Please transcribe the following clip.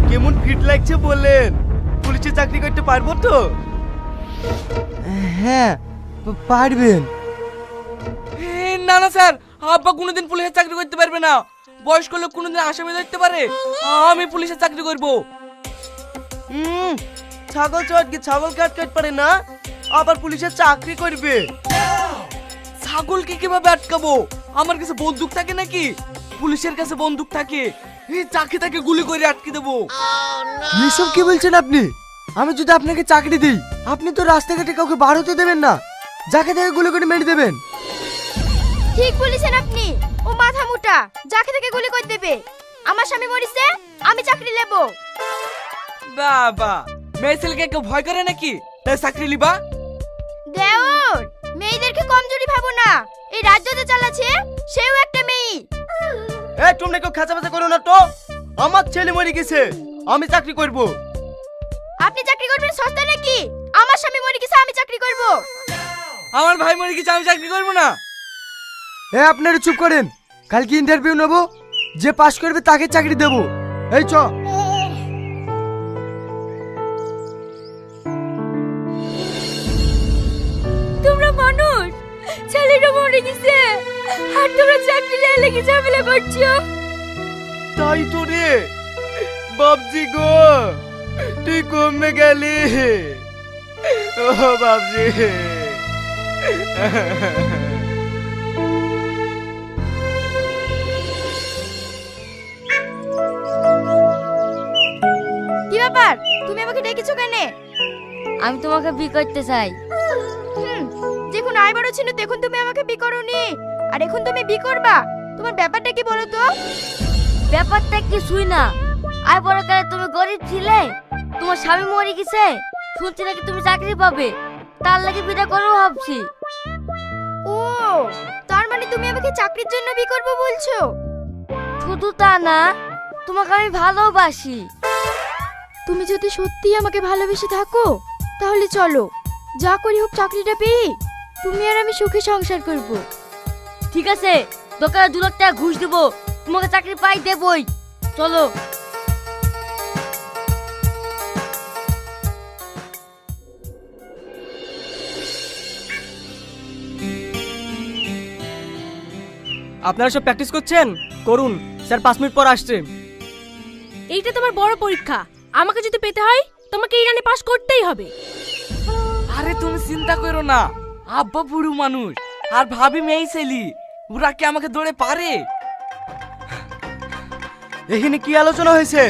কেমন ফিট লাগছে বললেন? পুলিশে চাকরি করতে পারবো তো? হ্যাঁ পারবেন। না না স্যার, আব্বা কোনোদিন পুলিশের চাকরি করতে পারবে না। বয়স্ক লোক কোনোদিন আসামি ধরতে পারে? আমি পুলিশের চাকরি করব। ছাগল চটকে ছাগল কাট পারে না, আবার পুলিশের চাকরি করবে? ছাগলকে কিভাবে আটকাবো? আমার কাছে বন্দুক থাকে নাকি? পুলিশের কাছে বন্দুক থাকে, চাকরি তাকে গুলি করে আটকে দেবো। এসব কি বলছেন আপনি? আমি যদি আপনাকে চাকরি দিই, আপনি তো রাস্তাঘাটে কাউকে বার হতে দেবেন না, যাকে তাকে গুলি করে মেরে দেবেন। ঠিক বলেছেন আপনি। ও মাথা মোটা, যাকে থেকে গুলি করে দেবে। আমার স্বামী মরিছে, আমি চাকরি নেব। বাবা, মেয়ে ছেলেকে কেউ ভয় করে নাকি তাই চাকরি লিবা? দেওর, মেয়েদেরকে কমজোরি ভাবো না। এই রাজ্য যে চালাচ্ছে সেও একটা মেয়ে। তোমরা কেউ খাঁচাবাচা করো না তো। আমার ছেলে মরে গেছে, আমি চাকরি করব। আপনি চাকরি করবেন সস্তা নাকি? আমার স্বামী মরে গেছে, আমি চাকরি করব। আমার ভাই মরে গেছে, আমি চাকরি করবো না। আপনারা চুপ করেন। কালকে ইন্টারভিউ নেব, যে পাস করবে তাকে চাকরি দেব। এই চ। তোমরা মানুষ, ছেলেটা মরে গেছে আর তোমরা চাকরি লেগে ঝামেলা করছো। তাই তো রে বাবজি গো, তুই কমে গেলি। ও বাবজি, কি ব্যাপার, তুমি আমাকে ডেকেছো কেন? আমি তোমাকে বিয়ে করতে চাই। যখন আয় বড় ছিল তখন তুমি আমাকে বি করোনি, আর এখন তুমি বি করবা। তোমার ব্যাপারটা কি বলো তো? ব্যাপারটা কিছুই না। আয় বড় কালে তুমি গরিব ছিলে, তোমার স্বামী মরে গেছে, শুনছি নাকি তুমি চাকরি পাবে, তার লাগি বিয়ে করবো ভাবছি। ও, তার মানে তুমি আমাকে চাকরির জন্য বি করবো বলছো? শুধু তা না, তোমাকে আমি ভালোবাসি। তুমি যদি সত্যি আমাকে ভালোবেসে থাকো তাহলে চলো, যা করি হোক চাকরিটা পেয়ে তুমি আর আমি সুখে সংসার করব। ঠিক আছে, দোকানে 2 লাখ টাকা ঘুষ দেবো, তোমাকে চাকরি পাই দেবই। চলো। আপনারা সব প্র্যাকটিস করছেন? করুন, স্যার 5 মিনিট পর আসছে। এইটা তোমার বড় পরীক্ষা, আমাকে যদি পেতে হয় তোমাকে এই রানে পাস করতেই হবে। আরে তুমি চিন্তা করো না, আব্বা বুড়ো মানুষ আর ভাবি মেয়ে ছেলি, ওরা কি আমাকে দৌড়ে পারে? এখানে কি আলোচনা হয়েছে?